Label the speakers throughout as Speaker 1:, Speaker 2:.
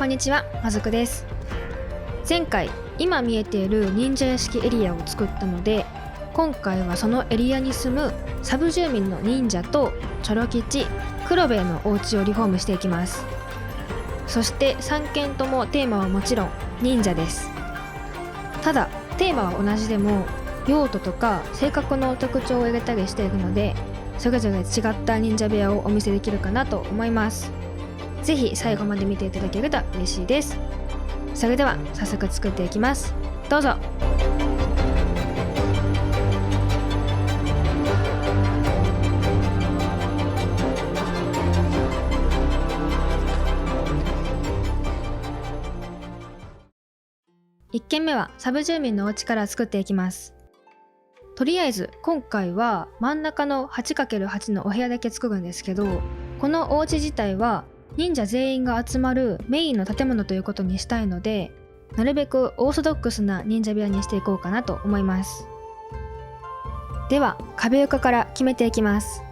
Speaker 1: んにちは、まずくです。前回今見えている忍者屋敷エリアを作ったので、今回はそのエリアに住むサブ住民の忍者とチョロ吉、黒兵衛のお家をリフォームしていきます。そして3件ともテーマはもちろん忍者です。ただテーマは同じでも用途とか性格の特徴を挙げたりしていくので、それぞれ違った忍者部屋をお見せできるかなと思います。ぜひ最後まで見ていただけると嬉しいです。それでは早速作っていきます。どうぞ。1軒目はサブ住民のお家から作っていきます。とりあえず今回は真ん中の 8×8 のお部屋だけ作るんですけど、このお家自体は忍者全員が集まるメインの建物ということにしたいので、なるべくオーソドックスな忍者部屋にしていこうかなと思います。では壁床から決めていきます。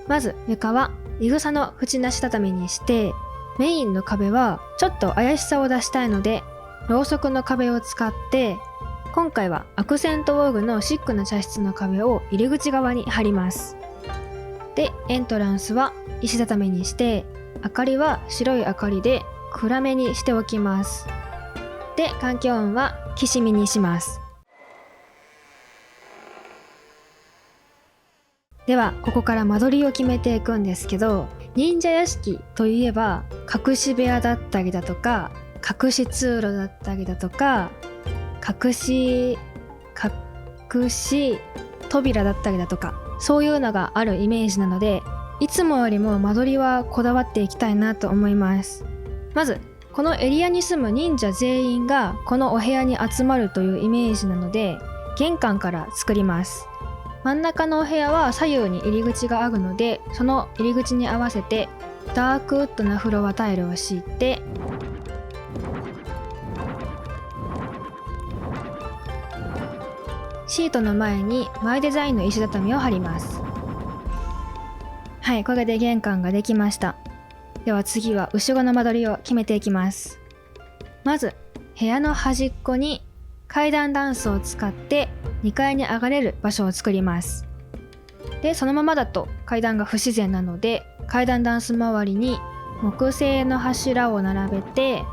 Speaker 1: まず床はいぐさの縁なし畳にして、メインの壁はちょっと怪しさを出したいのでろうそくの壁を使って、今回はアクセントウォールのシックな茶室の壁を入り口側に貼ります。でエントランスは石畳にして、明かりは白い明かりで暗めにしておきます。で環境音はきしみにします。ではここから間取りを決めていくんですけど、忍者屋敷といえば隠し部屋だったりだとか、隠し通路だったりだとか、隠し扉だったりだとか、そういうのがあるイメージなので、いつもよりも間取りはこだわっていきたいなと思います。まずこのエリアに住む忍者全員がこのお部屋に集まるというイメージなので、玄関から作ります。真ん中のお部屋は左右に入り口があるので、その入り口に合わせてダークウッドなフロアタイルを敷いて、シートの前にマイデザインの石畳を貼ります。はい、これで玄関ができました。では次は後ろの間取りを決めていきます。まず部屋の端っこに階段ダンスを使って2階に上がれる場所を作ります。でそのままだと階段が不自然なので、階段ダンス周りに木製の柱を並べて、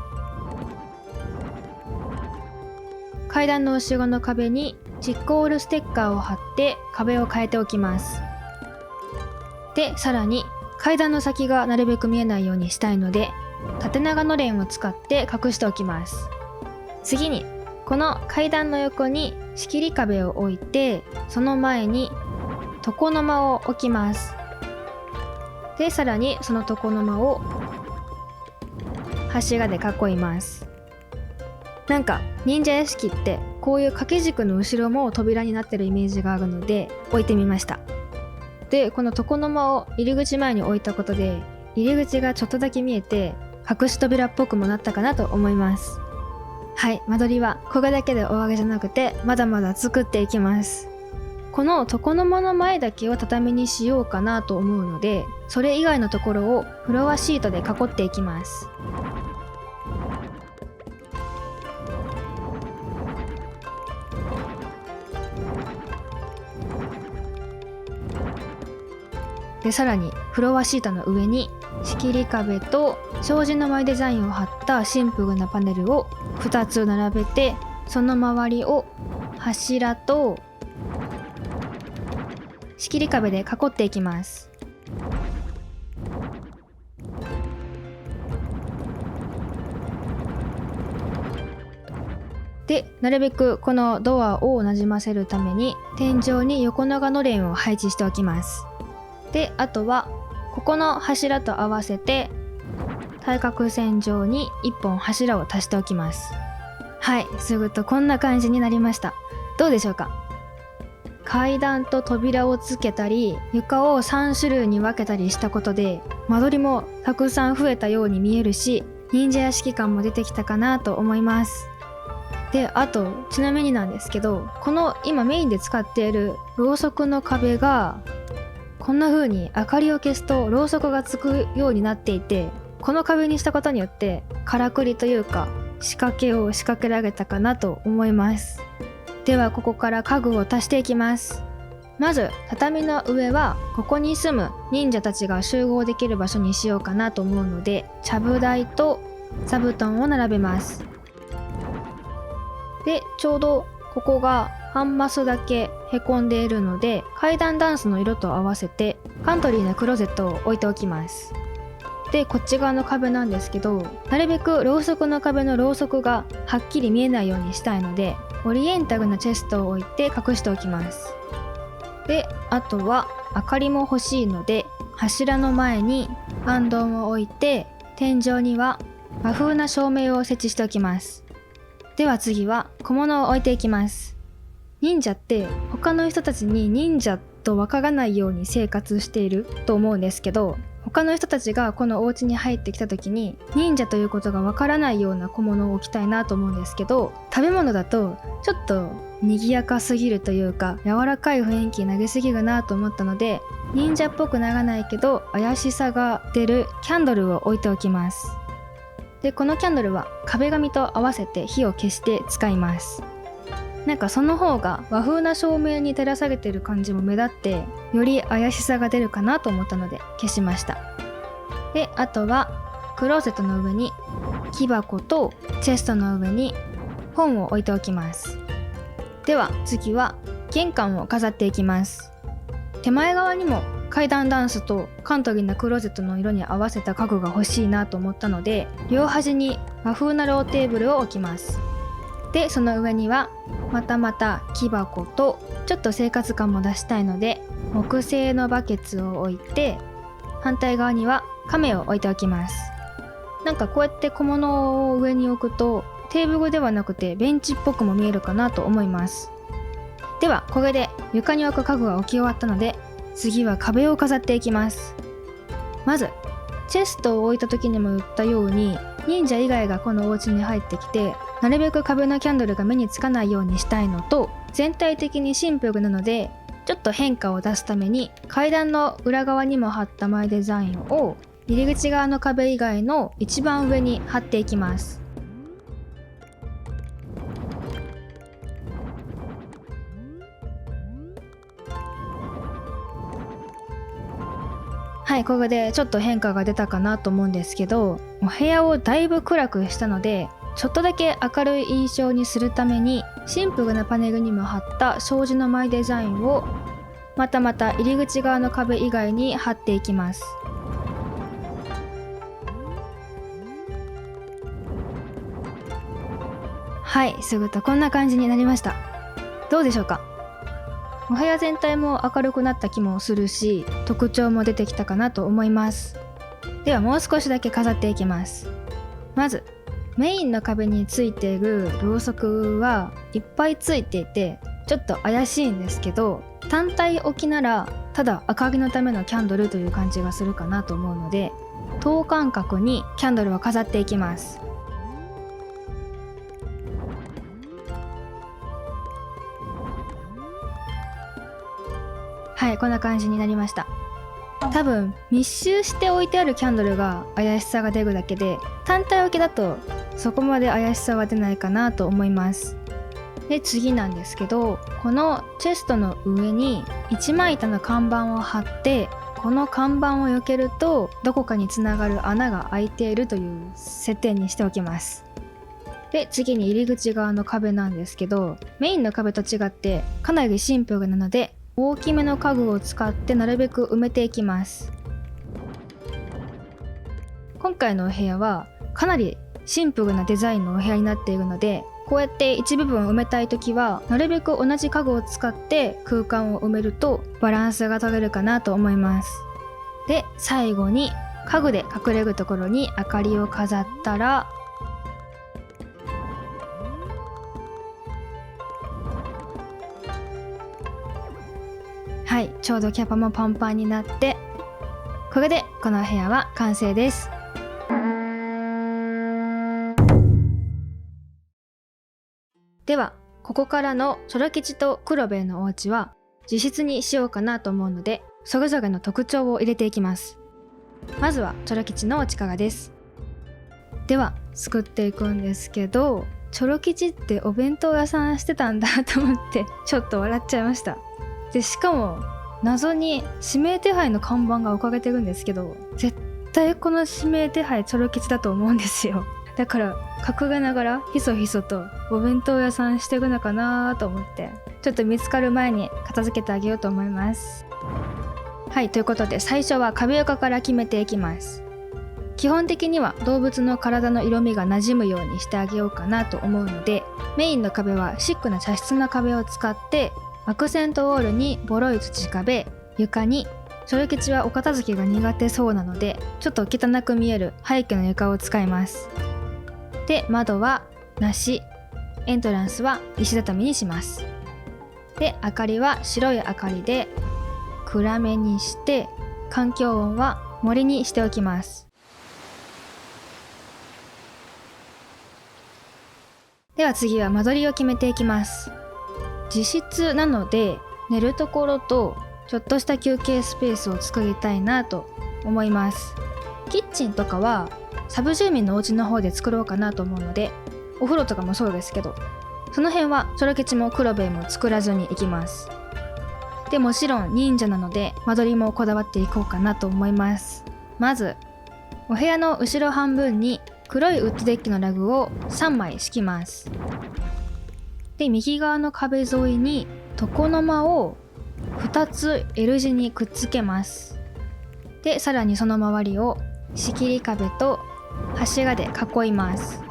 Speaker 1: 階段の後ろの壁にチックオールステッカーを貼って壁を変えておきます。でさらに階段の先がなるべく見えないようにしたいので、縦長のれんを使って隠しておきます。次にこの階段の横に仕切り壁を置いて、その前に床の間を置きます。でさらにその床の間を柱で囲います。なんか忍者屋敷ってこういう掛け軸の後ろも扉になってるイメージがあるので置いてみました。でこの床の間を入り口前に置いたことで、入り口がちょっとだけ見えて隠し扉っぽくもなったかなと思います。はい、間取りはこれだけで終わりじゃなくて、まだまだ作っていきます。この床の間の前だけを畳にしようかなと思うので、それ以外のところをフロアシートで囲っていきます。でさらにフロアシートの上に仕切り壁と障子の前デザインを貼ったシンプルなパネルを2つ並べて、その周りを柱と仕切り壁で囲っていきます。でなるべくこのドアをなじませるために天井に横長のレーンを配置しておきます。であとはここの柱と合わせて対角線上に1本柱を足しておきます。はい、するとこんな感じになりました。どうでしょうか。階段と扉をつけたり、床を3種類に分けたりしたことで間取りもたくさん増えたように見えるし、忍者屋敷感も出てきたかなと思います。であとちなみになんですけど、この今メインで使っているろうそくの壁がこんな風に明かりを消すとろうそくがつくようになっていて、この壁にしたことによってからくりというか仕掛けを仕掛けられたかなと思います。ではここから家具を足していきます。まず畳の上はここに住む忍者たちが集合できる場所にしようかなと思うので、ちゃぶ台と座布団を並べます。でちょうどここが半マスだけへこんでいるので、階段ダンスの色と合わせてカントリーなクローゼットを置いておきます。でこっち側の壁なんですけど、なるべくろうそくの壁のろうそくがはっきり見えないようにしたいので、オリエンタルなチェストを置いて隠しておきます。であとは明かりも欲しいので、柱の前に行灯を置いて、天井には和風な照明を設置しておきます。では次は小物を置いていきます。忍者って他の人たちに忍者とわからないように生活していると思うんですけど、他の人たちがこのお家に入ってきた時に忍者ということがわからないような小物を置きたいなと思うんですけど、食べ物だとちょっと賑やかすぎるというか柔らかい雰囲気になりすぎるなと思ったので、忍者っぽくならないけど怪しさが出るキャンドルを置いておきます。でこのキャンドルは壁紙と合わせて火を消して使います。なんかその方が和風な照明に照らされてる感じも目立って、より怪しさが出るかなと思ったので消しました。であとはクローゼットの上に木箱とチェストの上に本を置いておきます。では次は玄関を飾っていきます。手前側にも階段ダンスとカントリーなクローゼットの色に合わせた家具が欲しいなと思ったので、両端に和風なローテーブルを置きます。でその上にはまた木箱と、ちょっと生活感も出したいので木製のバケツを置いて、反対側には亀を置いておきます。なんかこうやって小物を上に置くとテーブルではなくてベンチっぽくも見えるかなと思います。ではこれで床に置く家具が置き終わったので、次は壁を飾っていきます。まずチェストを置いた時にも言ったように、忍者以外がこのお家に入ってきてなるべく壁のキャンドルが目につかないようにしたいのと、全体的にシンプルなのでちょっと変化を出すために階段の裏側にも貼ったマイデザインを入り口側の壁以外の一番上に貼っていきます。はい、ここでちょっと変化が出たかなと思うんですけど、お部屋をだいぶ暗くしたので、ちょっとだけ明るい印象にするためにシンプルなパネルにも貼った障子のマイデザインをまた入り口側の壁以外に貼っていきます。はい、すぐとこんな感じになりました。どうでしょうか。お部屋全体も明るくなった気もするし、特徴も出てきたかなと思います。ではもう少しだけ飾っていきます。まずメインの壁についているろうそくはいっぱいついていてちょっと怪しいんですけど、単体置きならただ明かりのためのキャンドルという感じがするかなと思うので、等間隔にキャンドルを飾っていきます。はい、こんな感じになりました。多分密集して置いてあるキャンドルが怪しさが出るだけで、単体置きだとそこまで怪しさは出ないかなと思います。で次なんですけど、このチェストの上に一枚板の看板を貼って、この看板を避けるとどこかにつながる穴が開いているという設定にしておきます。で次に入り口側の壁なんですけど、メインの壁と違ってかなりシンプルなので、大きめの家具を使ってなるべく埋めていきます。今回のお部屋はかなりシンプルなデザインのお部屋になっているので、こうやって一部分埋めたいときはなるべく同じ家具を使って空間を埋めるとバランスが取れるかなと思います。で最後に家具で隠れるところに明かりを飾ったら、はい、ちょうどキャパもパンパンになって、これでこの部屋は完成です。ではここからのチョロ吉と黒兵衛のお家は自室にしようかなと思うので、それぞれの特徴を入れていきます。まずはチョロ吉のお力です。では作っていくんですけど、チョロ吉ってお弁当屋さんしてたんだと思ってちょっと笑っちゃいました。でしかも謎に指名手配の看板が置かれてるんですけど、絶対この指名手配チョロ吉だと思うんですよ。だから隠れながらひそひそとお弁当屋さんしてるのかなと思って、ちょっと見つかる前に片付けてあげようと思います。はい、ということで最初は壁床から決めていきます。基本的には動物の体の色味が馴染むようにしてあげようかなと思うので、メインの壁はシックな茶室の壁を使って、アクセントウォールにボロい土壁、床にチョロ吉はお片付けが苦手そうなのでちょっと汚く見える廃墟の床を使います。で、窓はなし、エントランスは石畳にします。で、明かりは白い明かりで暗めにして、環境音は森にしておきます。では次は間取りを決めていきます。自室なので寝るところとちょっとした休憩スペースを作りたいなと思います。キッチンとかはサブ住民のお家の方で作ろうかなと思うので、お風呂とかもそうですけど、その辺はチョロ吉も黒兵衛も作らずにいきます。でもちろん忍者なので間取りもこだわっていこうかなと思います。まずお部屋の後ろ半分に黒いウッドデッキのラグを3枚敷きます。で、右側の壁沿いに床の間を2つ L 字にくっつけます。で、さらにその周りを仕切り壁と柱で囲います。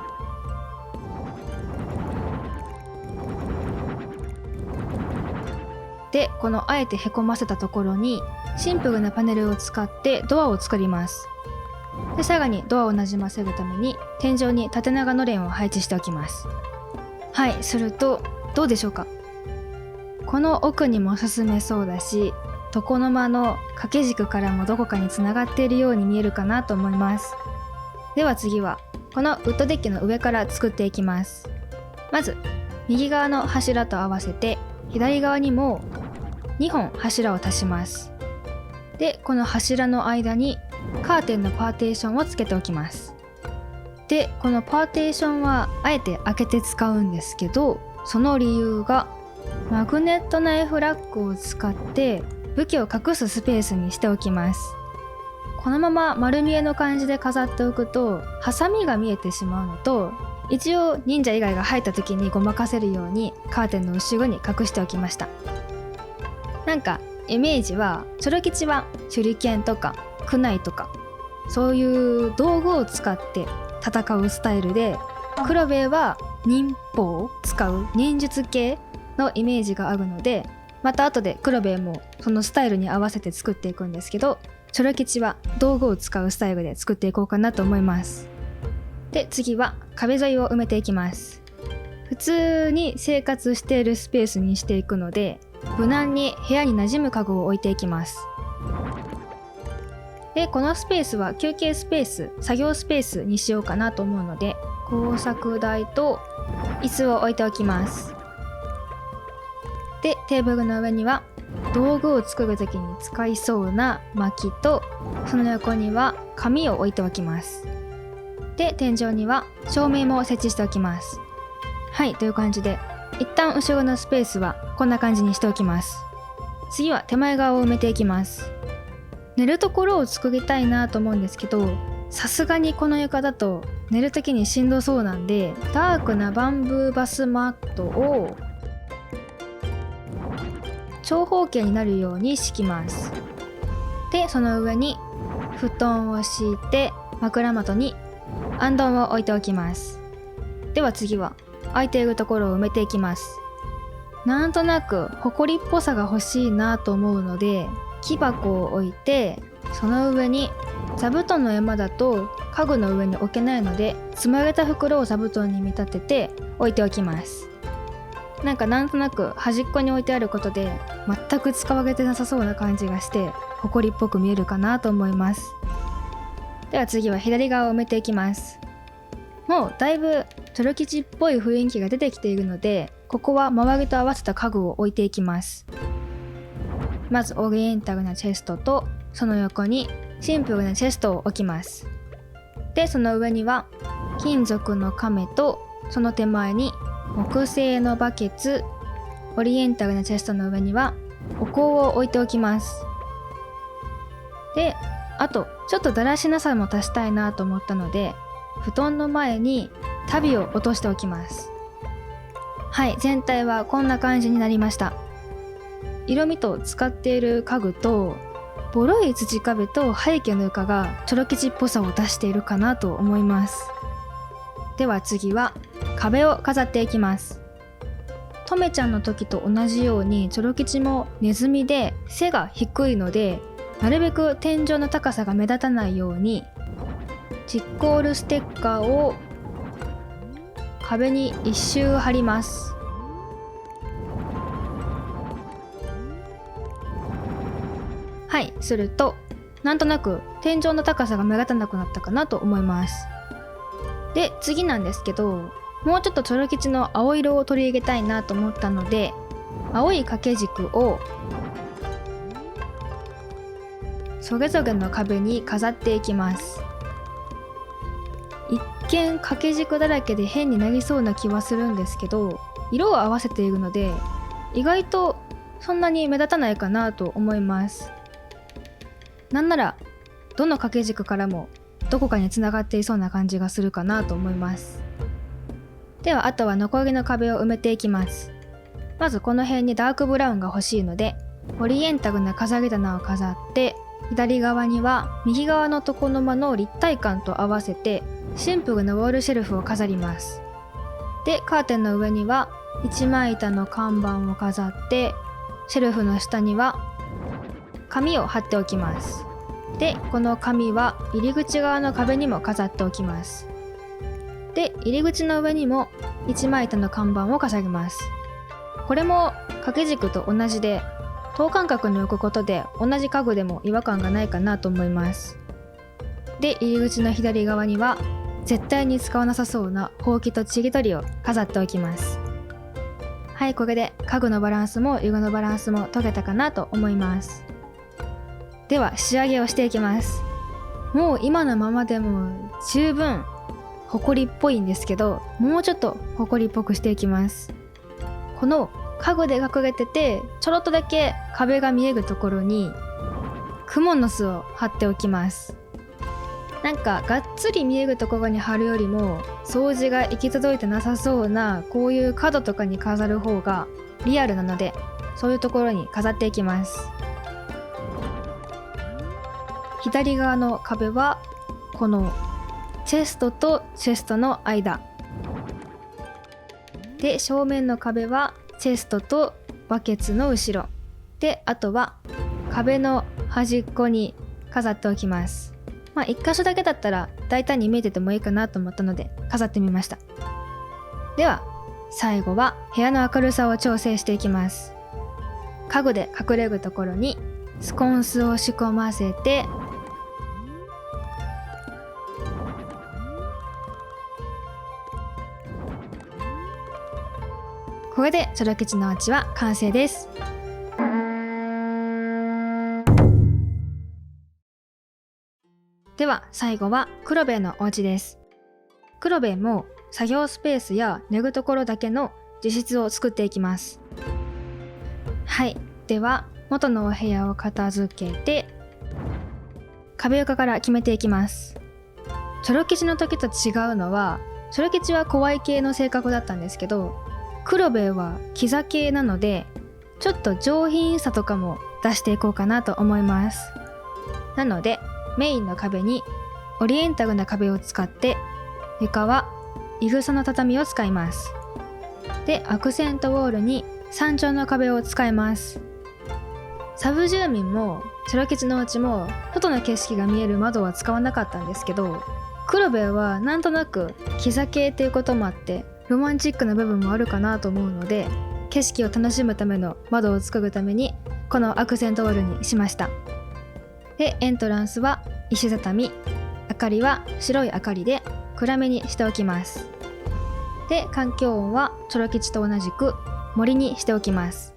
Speaker 1: で、このあえてへこませたところにシンプルなパネルを使ってドアを作ります。で、さらにドアをなじませるために天井に縦長のレーンを配置しておきます。はい、するとどうでしょうか。この奥にも進めそうだし、床の間の掛け軸からもどこかにつながっているように見えるかなと思います。では次はこのウッドデッキの上から作っていきます。まず右側の柱と合わせて左側にも2本柱を足します。で、この柱の間にカーテンのパーテーションをつけておきます。で、このパーテーションはあえて開けて使うんですけど、その理由がマグネットナイフラックを使って武器を隠すスペースにしておきます。このまま丸見えの感じで飾っておくとハサミが見えてしまうのと、一応忍者以外が入った時にごまかせるようにカーテンの後ろに隠しておきました。なんかイメージはチョロ吉は手裏剣とかクナイとかそういう道具を使って戦うスタイルで、黒兵衛は忍法を使う忍術系のイメージがあるので、また後で黒兵衛もそのスタイルに合わせて作っていくんですけど、チョロ吉は道具を使うスタイルで作っていこうかなと思います。で、次は壁沿いを埋めていきます。普通に生活しているスペースにしていくので、無難に部屋に馴染む家具を置いていきます。で、このスペースは休憩スペース、作業スペースにしようかなと思うので、工作台と椅子を置いておきます。で、テーブルの上には道具を作る時に使いそうな薪と、その横には紙を置いておきます。で、天井には照明も設置しておきます。はい、という感じで一旦後ろのスペースはこんな感じにしておきます。次は手前側を埋めていきます。寝るところを作りたいなと思うんですけど、さすがにこの床だと寝る時にしんどそうなんで、ダークなバンブーバスマットを長方形になるように敷きます。で、その上に布団を敷いて枕元にあんどんを置いておきます。では次は空いているところを埋めていきます。なんとなくホコリっぽさが欲しいなと思うので、木箱を置いて、その上に座布団の山だと家具の上に置けないので、積まれた袋を座布団に見立てて置いておきます。なんとなく端っこに置いてあることで全く使われてなさそうな感じがして、ホコリっぽく見えるかなと思います。では次は左側を埋めていきます。もうだいぶチョロ吉っぽい雰囲気が出てきているので、ここは周りと合わせた家具を置いていきます。まずオリエンタルなチェストと、その横にシンプルなチェストを置きます。でその上には金属の亀と、その手前に木製のバケツ、オリエンタルなチェストの上にはお香を置いておきます。であとちょっとだらしなさも足したいなと思ったので、布団の前に足袋を落としておきます。はい、全体はこんな感じになりました。色味と使っている家具と、ボロい土壁と背景の床がチョロ吉っぽさを出しているかなと思います。では次は壁を飾っていきます。とめちゃんの時と同じようにチョロ吉もネズミで背が低いので、なるべく天井の高さが目立たないようにチッコールステッカーを壁に一周貼ります。はい、するとなんとなく天井の高さが目立たなくなったかなと思います。で次なんですけど、もうちょっとチョロ吉の青色を取り入れたいなと思ったので、青い掛け軸をそれぞれの壁に飾っていきます。一見掛け軸だらけで変になりそうな気はするんですけど、色を合わせているので意外とそんなに目立たないかなと思います。なんならどの掛け軸からもどこかにつながっていそうな感じがするかなと思います。ではあとは残りの壁を埋めていきます。まずこの辺にダークブラウンが欲しいので、オリエンタルな飾り棚を飾って、左側には右側の床の間の立体感と合わせてシンプルなウォールシェルフを飾ります。でカーテンの上には一枚板の看板を飾って、シェルフの下には紙を貼っておきます。でこの紙は入り口側の壁にも飾っておきます。で入り口の上にも一枚板の看板を飾ります。これも掛け軸と同じで、等間隔に置くことで同じ家具でも違和感がないかなと思います。で入り口の左側には絶対に使わなさそうなほうきとちりとりを飾っておきます。はい、これで家具のバランスも色のバランスも解けたかなと思います。では仕上げをしていきます。もう今のままでも十分ホコリっぽいんですけど、もうちょっとホコリっぽくしていきます。この家具で隠れててちょろっとだけ壁が見えるところにクモの巣を貼っておきます。なんかがっつり見えるところに貼るよりも、掃除が行き届いてなさそうなこういう角とかに飾る方がリアルなので、そういうところに飾っていきます。左側の壁はこのチェストとチェストの間で、正面の壁はチェストとバケツの後ろで、あとは壁の端っこに飾っておきます。一箇所だけだったら大胆に見えててもいいかなと思ったので飾ってみました。では最後は部屋の明るさを調整していきます。家具で隠れるところにスコンスを仕込ませて、これでチョロ吉のお家は完成です。では最後は黒兵衛のお家です。黒兵衛も作業スペースや寝るところだけの自室を作っていきます。はい、では元のお部屋を片付けて壁床から決めていきます。チョロ吉の時と違うのは、チョロ吉は怖い系の性格だったんですけど、黒兵衛はキザ系なので、ちょっと上品さとかも出していこうかなと思います。なのでメインの壁にオリエンタルな壁を使って、床はいぐさの畳を使います。でアクセントウォールに山頂の壁を使います。サブ住民もチョロ吉のうちも外の景色が見える窓は使わなかったんですけど、黒兵衛はなんとなくキザ系っていうこともあってロマンチックな部分もあるかなと思うので、景色を楽しむための窓を作るためにこのアクセントウォールにしました。でエントランスは石畳、明かりは白い明かりで暗めにしておきます。で環境音はチョロ吉と同じく森にしておきます。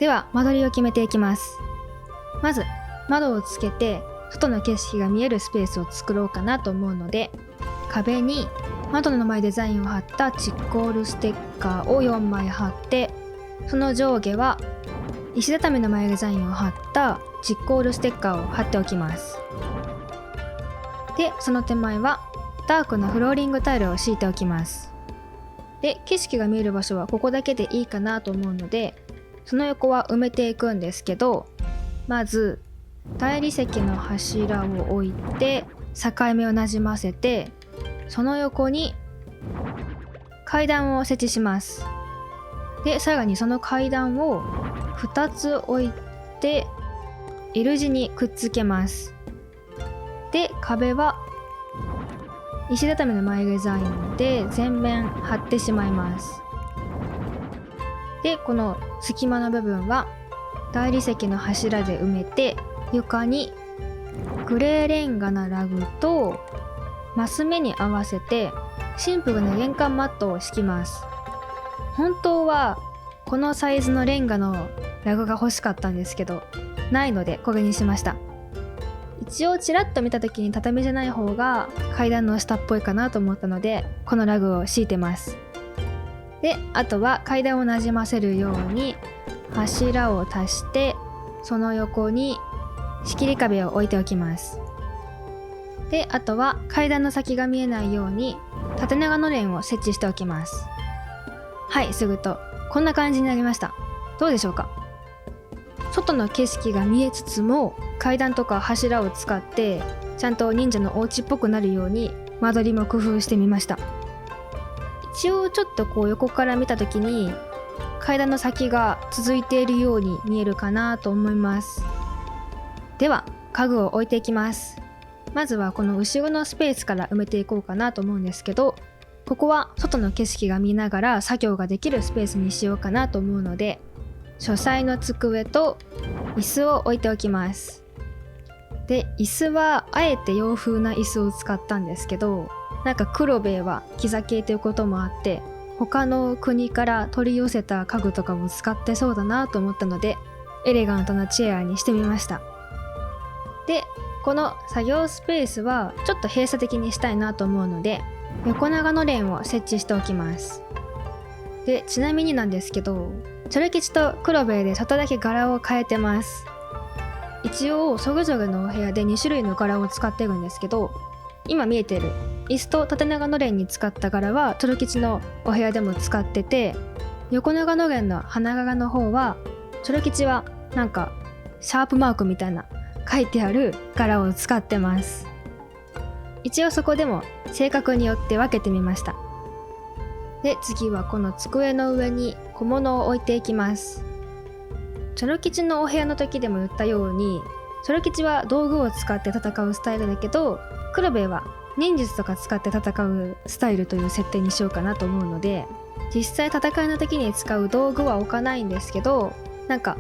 Speaker 1: では間取りを決めていきます。まず窓をつけて外の景色が見えるスペースを作ろうかなと思うので、壁に窓の前デザインを貼ったチッコールステッカーを4枚貼って、その上下は石畳の前デザインを貼ったチッコールステッカーを貼っておきます。で、その手前はダークなフローリングタイルを敷いておきます。で、景色が見える場所はここだけでいいかなと思うので、その横は埋めていくんですけど、まず大理石の柱を置いて境目をなじませて、その横に階段を設置します。で、さらにその階段を2つ置いて L 字にくっつけます。で、壁は石畳の前デザインで全面貼ってしまいます。で、この隙間の部分は大理石の柱で埋めて、床にグレーレンガなラグとマス目に合わせてシンプルな玄関マットを敷きます。本当はこのサイズのレンガのラグが欲しかったんですけど、ないのでこれにしました。一応ちらっと見た時に畳じゃない方が階段の下っぽいかなと思ったので、このラグを敷いてます。で、あとは階段をなじませるように柱を足して、その横に仕切り壁を置いておきます。で、あとは階段の先が見えないように縦長のレーンを設置しておきます。はい、すぐとこんな感じになりました。どうでしょうか。外の景色が見えつつも階段とか柱を使ってちゃんと忍者のお家っぽくなるように間取りも工夫してみました。一応ちょっとこう横から見た時に階段の先が続いているように見えるかなと思います。では家具を置いていきます。まずはこの後ろのスペースから埋めていこうかなと思うんですけど、ここは外の景色が見ながら作業ができるスペースにしようかなと思うので、書斎の机と椅子を置いておきます。で、椅子はあえて洋風な椅子を使ったんですけど、なんか黒兵衛はキザ系ということもあって他の国から取り寄せた家具とかも使ってそうだなと思ったので、エレガントなチェアにしてみました。で、この作業スペースはちょっと閉鎖的にしたいなと思うので、横長のレーンを設置しておきます。で、ちなみになんですけど、チョロ吉と黒兵衛でちょっとだけ柄を変えてます。一応それぞれのお部屋で2種類の柄を使ってるんですけど、今見えてる椅子と縦長のレーンに使った柄はチョロ吉のお部屋でも使ってて、横長のレーンの花柄の方はチョロ吉はなんかシャープマークみたいな書いてある柄を使ってます。一応そこでも性格によって分けてみました。で、次はこの机の上に小物を置いていきます。チョロ吉のお部屋の時でも言ったように、チョロ吉は道具を使って戦うスタイルだけど、黒兵衛は忍術とか使って戦うスタイルという設定にしようかなと思うので、実際戦いの時に使う道具は置かないんですけど、なんか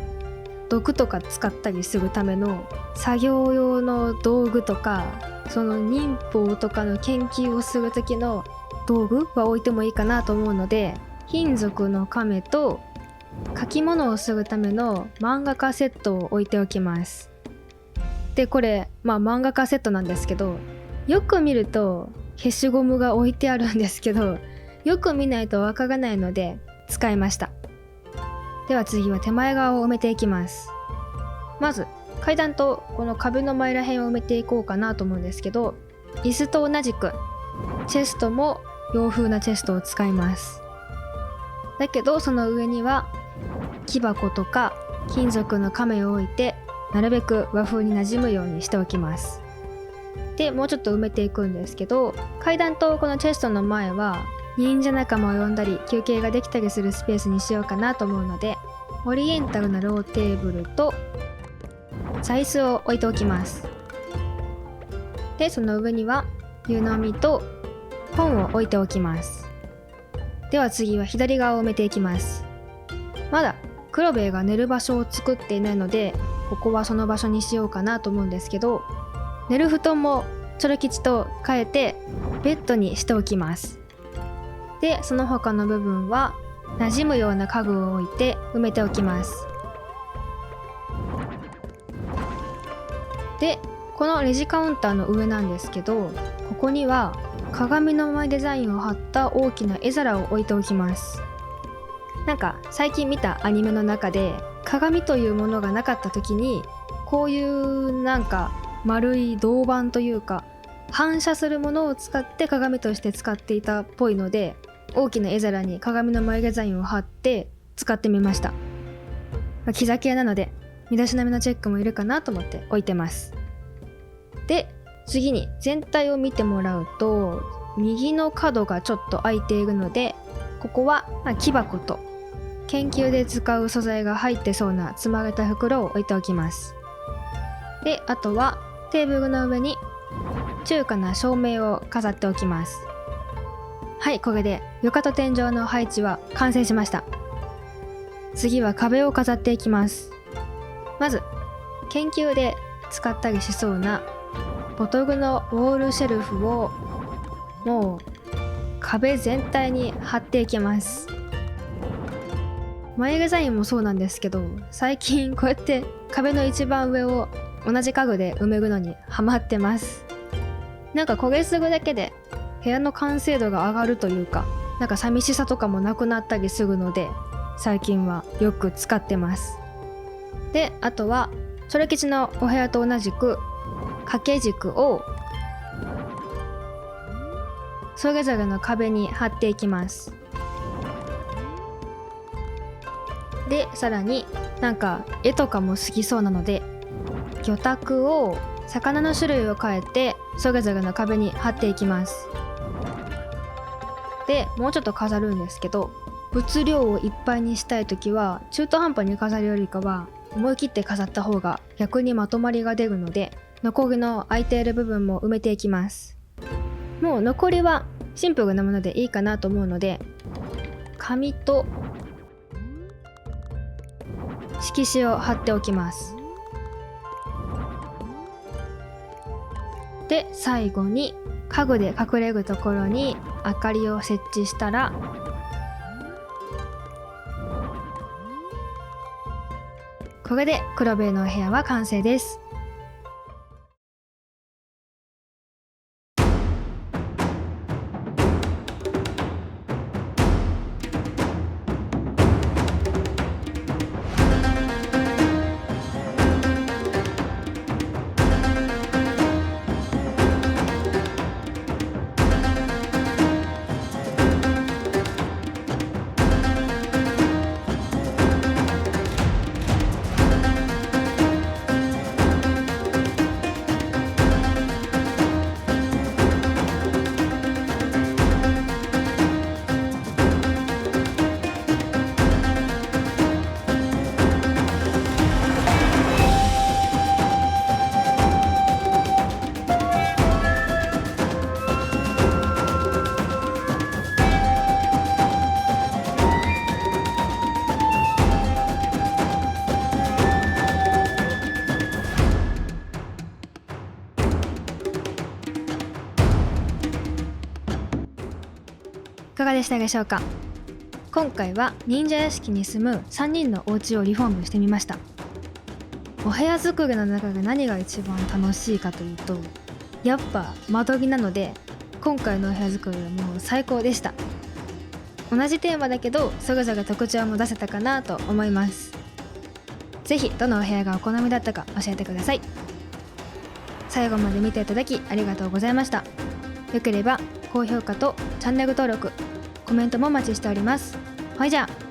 Speaker 1: 毒とか使ったりするための作業用の道具とか、その忍法とかの研究をする時の道具は置いてもいいかなと思うので、金属の亀と書き物をするための漫画家セットを置いておきます。で、これ漫画家セットなんですけど、よく見ると消しゴムが置いてあるんですけど、よく見ないとわからないので使いました。では次は手前側を埋めていきます。まず階段とこの壁の前ら辺を埋めていこうかなと思うんですけど、椅子と同じくチェストも洋風なチェストを使います。だけどその上には木箱とか金属の亀を置いて、なるべく和風に馴染むようにしておきます。で、もうちょっと埋めていくんですけど、階段とこのチェストの前は忍者仲間を呼んだり休憩ができたりするスペースにしようかなと思うので、オリエンタルなローテーブルと座椅子を置いておきます。で、その上には湯飲みと本を置いておきます。では次は左側を埋めていきます。まだ黒兵衛が寝る場所を作っていないので、ここはその場所にしようかなと思うんですけど、寝る布団もチョロ吉と変えてベッドにしておきます。で、その他の部分は馴染むような家具を置いて埋めておきます。でこのレジカウンターの上なんですけど、ここには鏡の前デザインを貼った大きな絵皿を置いておきます。なんか最近見たアニメの中で鏡というものがなかった時に、こういうなんか丸い銅板というか反射するものを使って鏡として使っていたっぽいので、大きな絵皿に鏡の前デザインを貼って使ってみました。キザ系なので身だしなみのチェックもいるかなと思って置いてます。で次に全体を見てもらうと、右の角がちょっと空いているので、ここは木箱と研究で使う素材が入ってそうな積まれた袋を置いておきます。であとはテーブルの上に中華な照明を飾っておきます。はい、これで床と天井の配置は完成しました。次は壁を飾っていきます。まず研究で使ったりしそうなボトルのウォールシェルフをもう壁全体に貼っていきます。前デザインもそうなんですけど、最近こうやって壁の一番上を同じ家具で埋めるのにハマってます。なんかこれするだけで部屋の完成度が上がるというか、なんか寂しさとかもなくなったりするので、最近はよく使ってます。であとはそれ吉のお部屋と同じく掛け軸をそれぞれの壁に貼っていきます。でさらになんか絵とかも好きそうなので、魚拓を魚の種類を変えてそれぞれの壁に貼っていきます。でもうちょっと飾るんですけど、物量をいっぱいにしたいときは中途半端に飾るよりかは思い切って飾った方が逆にまとまりが出るので、残りの空いている部分も埋めていきます。もう残りはシンプルなものでいいかなと思うので、紙と色紙を貼っておきます。で最後に家具で隠れるところに明かりを設置したら、これで黒部のお部屋は完成です。いかがでしたでしょうか。今回は忍者屋敷に住む3人のお家をリフォームしてみました。お部屋作りの中で何が一番楽しいかというと、やっぱ間取りなので、今回のお部屋作りはもう最高でした。同じテーマだけどそれぞれ特徴も出せたかなと思います。ぜひどのお部屋がお好みだったか教えてください。最後まで見ていただきありがとうございました。よければ高評価とチャンネル登録、コメントもお待ちしております。ほいじゃあ。